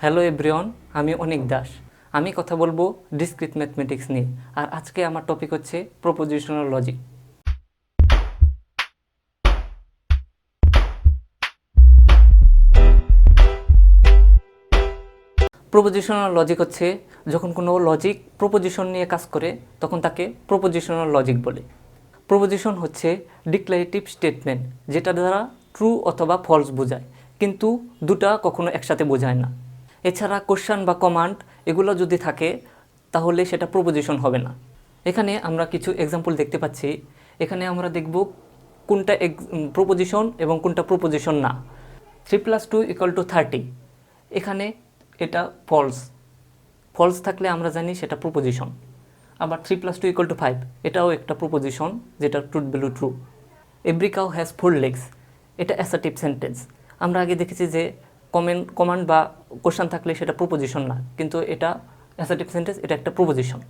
Hello everyone, আমি অনিক দাস। আমি কথা বলবো ডিসক্রিট ম্যাথমেটিক্স নিয়ে। আর আজকে আমার টপিক হচ্ছে প্রপোজিশনাল লজিক। প্রপোজিশনাল লজিক হচ্ছে যখন কোনো লজিক প্রপোজিশন নিয়ে কাজ করে তখন তাকে প্রপোজিশনাল লজিক বলে। প্রপোজিশন হচ্ছে ডিক্লারেটিভ স্টেটমেন্ট, যেটা দ্বারা ট্রু অথবা ফলস বোঝায়, কিন্তু দুটা কখনো একসাথে বোঝায় না। এছাড়া কোশ্চেন বা কমান্ড এগুলো যদি থাকে তাহলে সেটা প্রপোজিশন হবে না। এখানে আমরা কিছু এক্সাম্পল দেখতে পাচ্ছি। এখানে আমরা দেখব কোনটা প্রপোজিশন এবং কোনটা প্রপোজিশন না। 3 + 2 = 30, এখানে এটা ফলস থাকলে আমরা জানি সেটা প্রপোজিশন। আবার 3 + 2 = 5, এটাও একটা প্রপোজিশন, যেটা truth value true. Every cow has 4 legs, এটা অ্যাসার্টিভ সেন্টেন্স। আমরা আগে দেখেছি যে কমান্ড বা কোশ্চেন থাকলে সেটা প্রপোজিশন না, কিন্তু এটা অ্যাসার্টিভ সেন্টেন্স, এটা একটা প্রপোজিশন।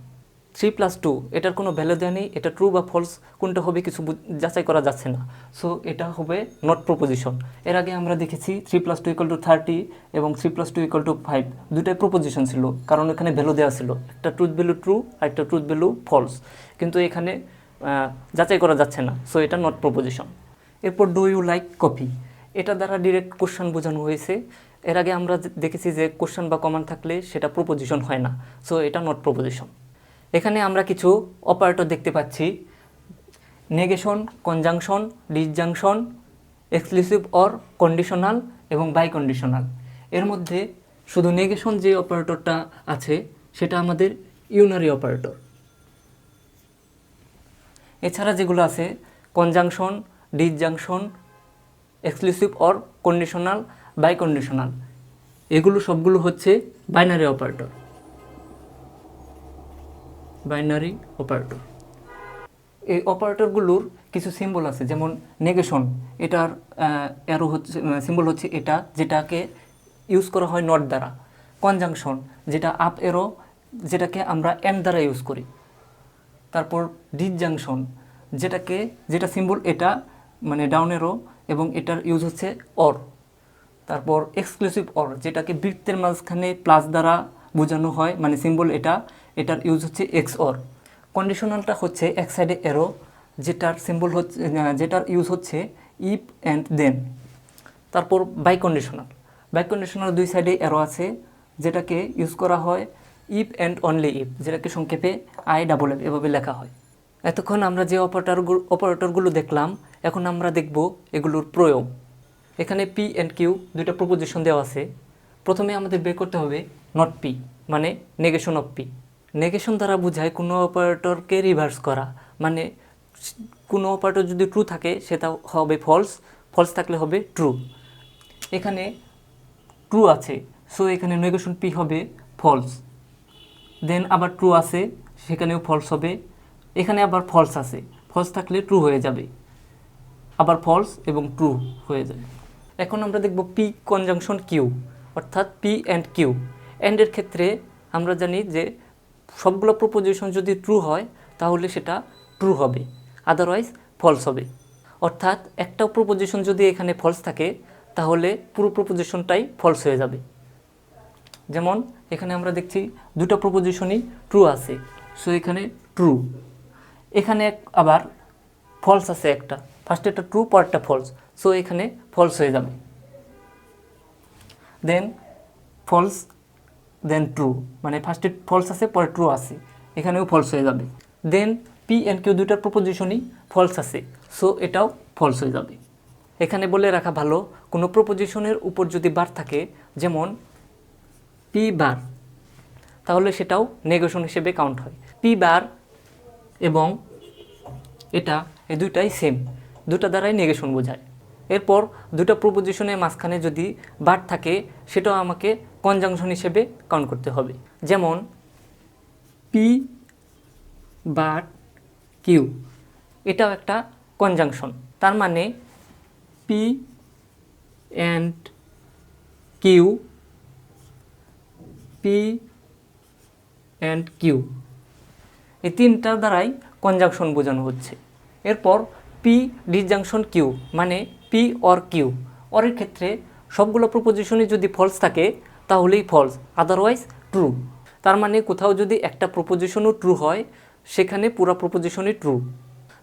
3 + 2 এটার কোনো ভ্যালু দেওয়া নেই, এটা ট্রু বা ফলস কোনটা হবে কিছু যাচাই করা যাচ্ছে না, সো এটা হবে নট প্রপোজিশন। এর আগে আমরা দেখেছি 3 + 2 = 30 এবং 3 + 2 = 5, দুটাই প্রপোজিশন ছিল, কারণ এখানে ভ্যালু দেওয়া ছিল, একটা ট্রুথ ভ্যালু ট্রু আর একটা ট্রুথ ভ্যালু ফলস, কিন্তু এখানে যাচাই করা যাচ্ছে না, সো এটা নট প্রপোজিশন। এরপর ডু ইউ লাইক কফি, এটা দ্বারা ডিরেক্ট কোশ্চেন বোঝানো হয়েছে। এর আগে আমরা দেখেছি যে কোশ্চেন বা কমান্ড থাকলে সেটা প্রপোজিশন হয় না, সো এটা নট প্রপোজিশন। এখানে আমরা কিছু অপারেটর দেখতে পাচ্ছি: negation, conjunction, disjunction, exclusive or, conditional এবং বাইকন্ডিশনাল। এর মধ্যে শুধু নেগেশন যে অপারেটরটা আছে সেটা আমাদের ইউনারি অপারেটর। এছাড়া যেগুলো আছে conjunction, disjunction, exclusive or, conditional, biconditional, এগুলো সবগুলো হচ্ছে বাইনারি অপারেটর। বাইনারি অপারেটর, এই অপারেটরগুলোর কিছু সিম্বল আছে, যেমন নেগেশন, এটার অ্যারো হচ্ছে সিম্বল হচ্ছে এটা, যেটাকে ইউজ করা হয় নট দ্বারা। কনজাংশন, যেটা আপ অ্যারো, যেটাকে আমরা এন্ড দ্বারা ইউজ করি। তারপর ডিসজাংশন, যেটা সিম্বল এটা মানে ডাউন অ্যারো, এবং এটার ইউজ হচ্ছে অর। তারপর এক্সক্লুসিভ অর, যেটাকে বৃত্তের মাঝখানে প্লাস দ্বারা বোঝানো হয়, মানে সিম্বল এটার ইউজ হচ্ছে এক্স অর। কন্ডিশনালটা হচ্ছে এক সাইডে অ্যারো, যেটার সিম্বল হচ্ছে যেটার ইউজ হচ্ছে ইফ অ্যান্ড দেন। তারপর বাইকন্ডিশনাল দুই সাইডে অ্যারো আছে, যেটাকে ইউজ করা হয় ইফ অ্যান্ড অনলি ইফ, যেটাকে সংক্ষেপে IFF এভাবে লেখা হয়। এতক্ষণ আমরা যে অপারেটরগুলো দেখলাম, এখন আমরা দেখব এগুলোর প্রয়োগ। এখানে পি অ্যান্ড কিউ দুইটা প্রপোজিশন দেওয়া আছে। প্রথমে আমাদের বের করতে হবে নট পি, মানে নেগেশন অফ পি। নেগেশন দ্বারা বোঝায় কোনো অপারেটরকে রিভার্স করা, মানে কোনো অপারেটর যদি ট্রু থাকে সেটা হবে ফলস থাকলে হবে ট্রু। এখানে ট্রু আছে, সো এখানে নেগেশন পি হবে ফলস। দেন আবার ট্রু আছে, সেখানেও ফলস হবে। এখানে আবার ফলস আছে, ফলস থাকলে ট্রু হয়ে যাবে, আবার ফলস এবং ট্রু হয়ে যাবে। এখন আমরা দেখব পি কনজাংশন কিউ, অর্থাৎ পি অ্যান্ড কিউ। অ্যান্ডের ক্ষেত্রে আমরা জানি যে সবগুলো প্রপোজিশন যদি ট্রু হয় তাহলে সেটা ট্রু হবে, আদারওয়াইজ ফলস হবে। অর্থাৎ একটা প্রপোজিশন যদি এখানে ফলস থাকে তাহলে পুরো প্রপোজিশনটাই ফলস হয়ে যাবে। যেমন এখানে আমরা দেখছি দুটো প্রপোজিশনই ট্রু আছে, সো এখানে ট্রু। এখানে আবার ফলস আছে একটা, ফার্স্ট একটা ট্রু পরেরটা ফলস, সো এখানে ফলস হয়ে যাবে। দেন ফলস দেন ট্রু, মানে ফার্স্টে ফলস আছে পরে ট্রু আছে, এখানেও ফলস হয়ে যাবে। দেন পি অ্যান্ড কিউ দুইটার প্রপোজিশনই ফলস আছে, সো এটাও ফলস হয়ে যাবে। এখানে বলে রাখা ভালো, কোনো প্রপোজিশনের উপর যদি বার থাকে, যেমন পি বার, তাহলে সেটাও নেগেশন হিসেবে কাউন্ট হয়। পি বার এবং এটা, এই দুইটাই সেম, দুটা দ্বারাই নেগেশন বোঝায়। এরপর দুটো প্রপোজিশনের মাঝখানে যদি বার থাকে সেটাও আমাকে কনজাংশন হিসেবে কাউন্ট করতে হবে। যেমন পি বার কিউ, এটাও একটা কনজাংশন, তার মানে P and Q, P and Q, এই তিনটার দ্বারাই কনজাংশন বোঝানো হচ্ছে। এরপর পি ডিসজাংশন কিউ, মানে পি অর কিউ। অরের ক্ষেত্রে সবগুলো প্রপোজিশনই যদি ফলস থাকে তাহলেই ফলস, আদারওয়াইজ ট্রু। তার মানে কোথাও যদি একটা প্রপোজিশনও ট্রু হয় সেখানে পুরো প্রপোজিশনই ট্রু।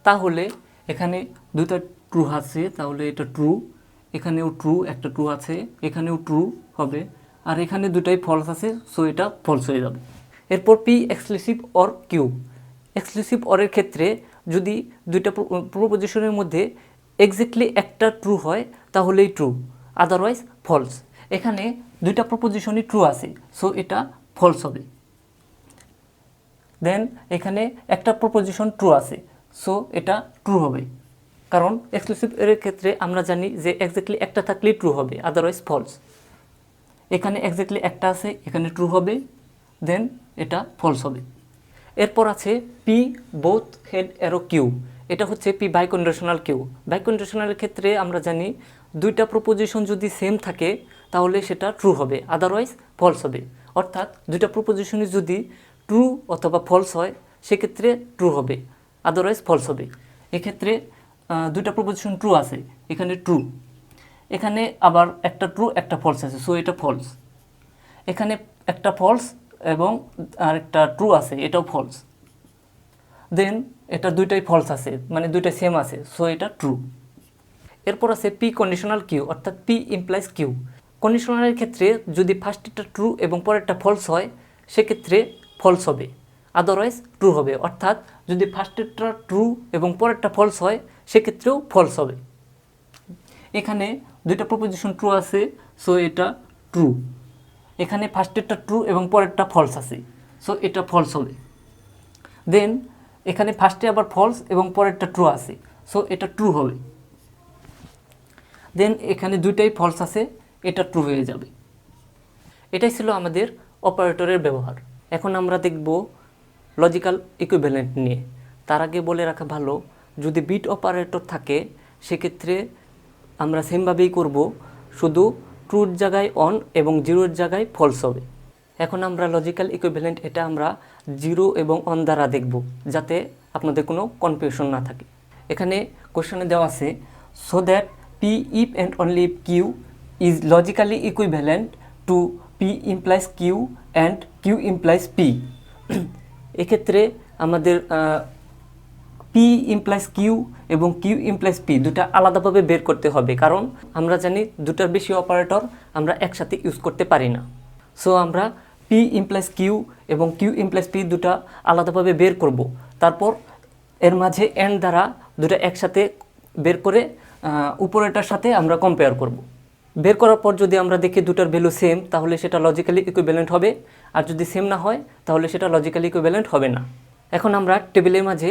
তাহলে এখানে দুইটা ট্রু আছে, তাহলে এটা ট্রু, এখানেও ট্রু, একটা ট্রু আছে, এখানেও ট্রু হবে, আর এখানে দুটাই ফলস আছে, সো এটা ফলস হয়ে যাবে। এরপর P exclusive or Q. Exclusive অরের ক্ষেত্রে যদি দুইটা প্রপোজিশনের মধ্যে এক্স্যাক্টলি একটা ট্রু হয় তাহলেই ট্রু, আদারওয়াইজ ফলস। এখানে দুইটা প্রপোজিশনই ট্রু আছে, সো এটা ফলস হবে। দেন এখানে একটা প্রপোজিশন ট্রু আছে, সো এটা ট্রু হবে, কারণ এক্সক্লুসিভ এর ক্ষেত্রে আমরা জানি যে এক্স্যাক্টলি একটা থাকলেই ট্রু হবে, আদারওয়াইজ ফলস। এখানে এক্স্যাক্টলি একটা আছে, এখানে ট্রু হবে, দেন এটা ফলস হবে। এরপর আছে P both head arrow Q. এটা হচ্ছে পি বাইকন্ডিশনাল কিউ। বাইকন্ডিশনালের ক্ষেত্রে আমরা জানি দুইটা প্রপোজিশন যদি সেম থাকে তাহলে সেটা ট্রু হবে, আদারওয়াইজ ফলস হবে। অর্থাৎ দুইটা প্রপোজিশনই যদি ট্রু অথবা ফলস হয় সেক্ষেত্রে ট্রু হবে, আদারওয়াইজ ফলস হবে। এক্ষেত্রে দুইটা প্রপোজিশন ট্রু আছে, এখানে ট্রু, এখানে আবার একটা ট্রু একটা ফলস আছে, সো এটা ফলস। এখানে একটা ফলস এবং আরেকটা ট্রু আছে, এটাও ফলস। দেন এটা দুইটাই ফলস আছে, মানে দুইটাই সেম আছে, সো এটা ট্রু। এরপর আছে পি কন্ডিশনাল কিউ, অর্থাৎ পি ইমপ্লাইজ কিউ। কন্ডিশনালের ক্ষেত্রে যদি ফার্স্টটা ট্রু এবং পরেরটা ফলস হয় সেক্ষেত্রে ফলস হবে, আদারওয়াইজ ট্রু হবে। অর্থাৎ যদি ফার্স্টেরটা ট্রু এবং পরেরটা ফলস হয় সেক্ষেত্রেও ফলস হবে। এখানে দুইটা প্রপোজিশন ট্রু আছে, সো এটা ট্রু। এখানে ফার্স্টেরটা ট্রু এবং পরেরটা ফলস আছে, সো এটা ফলস হবে। দেন এখানে ফার্স্টে আবার ফলস এবং পরেরটা ট্রু আছে, সো এটা ট্রু হবে। দেন এখানে দুইটাই ফলস আছে, এটা ট্রু হয়ে যাবে। এটাই ছিল আমাদের অপারেটরের ব্যবহার। এখন আমরা দেখব লজিক্যাল ইকুইভ্যালেন্ট নিয়ে। তার আগে বলে রাখা ভালো, যদি বিট অপারেটর থাকে সেক্ষেত্রে আমরা সেমভাবেই করব, শুধু ট্রুর জায়গায় অন এবং জিরোর জায়গায় ফলস হবে। এখন আমরা লজিক্যাল ইকুইভ্যালেন্ট এটা আমরা জিরো এবং অন দ্বারা দেখব, যাতে আপনাদের কোনো কনফিউশন না থাকে। এখানে কোশ্চেনে দেওয়া আছে, so that P if and only if Q is logically equivalent to P implies Q and Q implies P. এক্ষেত্রে আমাদের পি ইমপ্লাইজ কিউ এবং কিউ ইমপ্লাইজ পি দুটা আলাদাভাবে বের করতে হবে, কারণ আমরা জানি দুটার বেশি অপারেটর আমরা একসাথে ইউজ করতে পারি না। সো আমরা পি ইমপ্লাইজ কিউ এবং কিউ ইমপ্লাইজ পি দুটা আলাদাভাবে বের করব, তারপর এর মাঝে এন্ড দ্বারা দুটা একসাথে বের করে উপরেটার সাথে আমরা কম্পেয়ার করব। বের করার পর যদি আমরা দেখি দুটার ভ্যালু সেম, তাহলে সেটা লজিক্যালি ইকুইভ্যালেন্ট হবে, আর যদি সেম না হয় তাহলে সেটা লজিক্যালি ইকুইভ্যালেন্ট হবে না। এখন আমরা টেবিলের মাঝে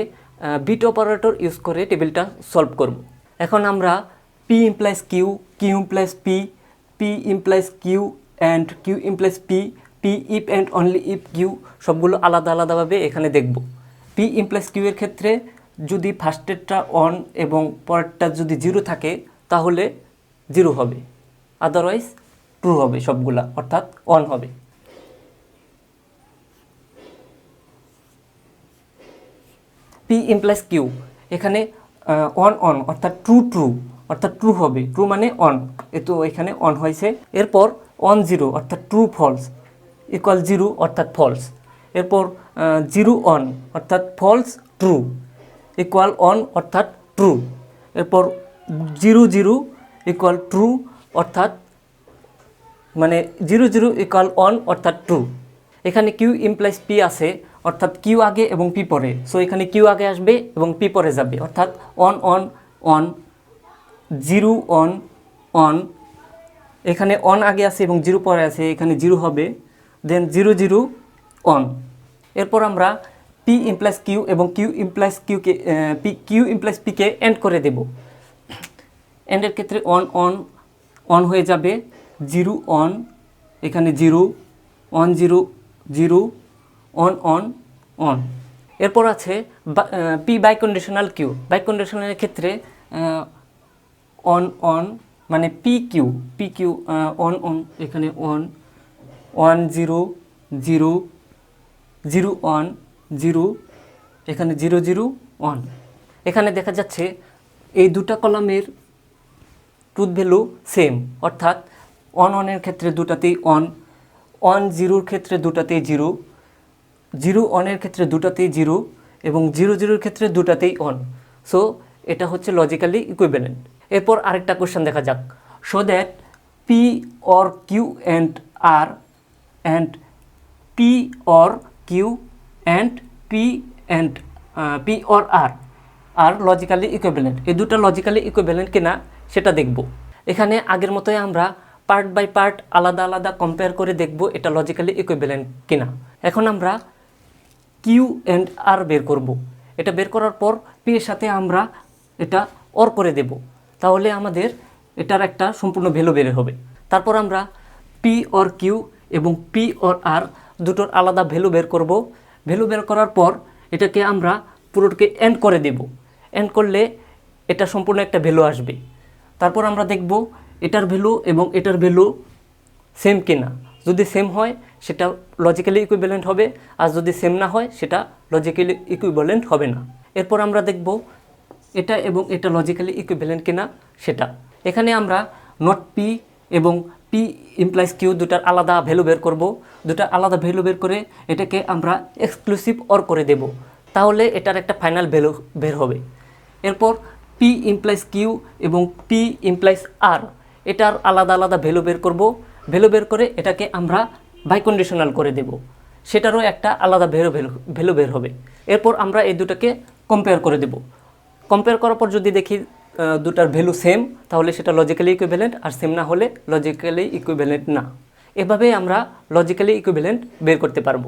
বিট অপারেটর ইউজ করে টেবিলটা সলভ করব। এখন আমরা P implies Q, Q implies P, P implies Q and Q implies P, P if and only if Q সবগুলো আলাদা আলাদাভাবে এখানে দেখব। পি ইমপ্লাইজ কিউ এর ক্ষেত্রে যদি ফার্স্টেরটা অন এবং পরেরটা যদি জিরো থাকে তাহলে জিরো হবে, আদারওয়াইজ ট্রু হবে সবগুলা, অর্থাৎ অন হবে। পি ইমপ্লাইজ কিউ, এখানে অন অন অর্থাৎ ট্রু ট্রু অর্থাৎ ট্রু হবে, ট্রু মানে অন, তো এখানে অন হয়েছে। এরপর অন জিরো অর্থাৎ ট্রু ফলস ইকুয়াল জিরো অর্থাৎ ফলস। এরপর জিরো অন অর্থাৎ ফলস ট্রু ইকুয়াল অন অর্থাৎ ট্রু। এরপর জিরো জিরো ইকুয়াল ট্রু অর্থাৎ মানে জিরো জিরো ইকুয়াল অন অর্থাৎ ট্রু। এখানে কিউ ইমপ্লাইজ পি আছে, অর্থাৎ কিউ আগে এবং পি পরে, সো এখানে কিউ আগে আসবে এবং পি পরে যাবে, অর্থাৎ on one on, zero one one, এখানে অন আগে আছে এবং জিরো পরে আছে, এখানে জিরো হবে, দেন জিরো জিরো অন। এরপর আমরা পি ইমপ্লাইজ কিউ এবং কিউ ইমপ্লাইজ কিউকে কিউ ইমপ্লাইজ পিকে এন্ড করে দেব। এন্ডের ক্ষেত্রে অন অন অন হয়ে যাবে, জিরো অন, এখানে zero, one zero zero, one one one. এরপর আছে পি বাইকন্ডিশনাল কিউ। বাইকন্ডিশনালের ক্ষেত্রে অন অন মানে P Q, P Q one one, এখানে one, one zero zero, zero one zero, এখানে জিরো জিরো ওয়ান। এখানে দেখা যাচ্ছে এই দুটা কলামের ট্রুথ ভ্যালু সেম, অর্থাৎ অন অনের ক্ষেত্রে দুটাতেই অন, 1 0 ক্ষেত্রে দুটাতেই 0, 0 1 এর ক্ষেত্রে দুটাতেই 0 এবং 0 0 এর ক্ষেত্রে দুটাতেই 1। সো এটা হচ্ছে লজিক্যালি ইকুইভ্যালেন্ট। এরপর আরেকটা কোশ্চেন দেখা যাক। Show that P or Q and R and P or Q and P or R logically equivalent. এই দুটো লজিক্যালি ইকুইভ্যালেন্ট কিনা সেটা দেখব। এখানে আগের মতোই আমরা পার্ট বাই পার্ট আলাদা আলাদা কম্পেয়ার করে দেখব এটা লজিক্যালি ইকুইভ্যালেন্ট কিনা। এখন আমরা কিউ অ্যান্ড আর বের করব। এটা বের করার পর পি এর সাথে আমরা এটা অর করে দেব, তাহলে আমাদের এটার একটা সম্পূর্ণ ভ্যালু বের হবে। তারপর আমরা পি অর কিউ এবং পি অর আর দুটোর আলাদা ভ্যালু বের করব। ভ্যালু বের করার পর এটাকে আমরা পুরোটাকে এন্ড করে দেব। এন্ড করলে এটা সম্পূর্ণ একটা ভ্যালু আসবে। তারপর আমরা দেখব এটার ভ্যালু এবং এটার ভ্যালু সেম কিনা। যদি সেম হয় সেটা লজিক্যালি ইকুইভ্যালেন্ট হবে, আর যদি সেম না হয় সেটা লজিক্যালি ইকুইভ্যালেন্ট হবে না। এরপর আমরা দেখব এটা এবং এটা লজিক্যালি ইকুইভ্যালেন্ট কিনা সেটা। এখানে আমরা নট পি এবং পি ইমপ্লাইজ কিউ দুটার আলাদা ভ্যালু বের করব। দুটা আলাদা ভ্যালু বের করে এটাকে আমরা এক্সক্লুসিভ অর করে দেব, তাহলে এটার একটা ফাইনাল ভ্যালু বের হবে। এরপর পি ইমপ্লাইজ কিউ এবং পি ইমপ্লাইজ আর এটার আলাদা আলাদা ভ্যালু বের করব। ভ্যালু বের করে এটাকে আমরা বাইকন্ডিশনাল করে দেব, সেটারও একটা আলাদা ভ্যালু বের হবে। এরপর আমরা এই দুটাকে কম্পেয়ার করে দেব। কম্পেয়ার করার পর যদি দেখি দুটার ভ্যালু সেম, তাহলে সেটা লজিক্যালি ইকুইভ্যালেন্ট, আর সেম না হলে লজিক্যালি ইকুইভ্যালেন্ট না। এভাবেই আমরা লজিক্যালি ইকুইভ্যালেন্ট বের করতে পারবো।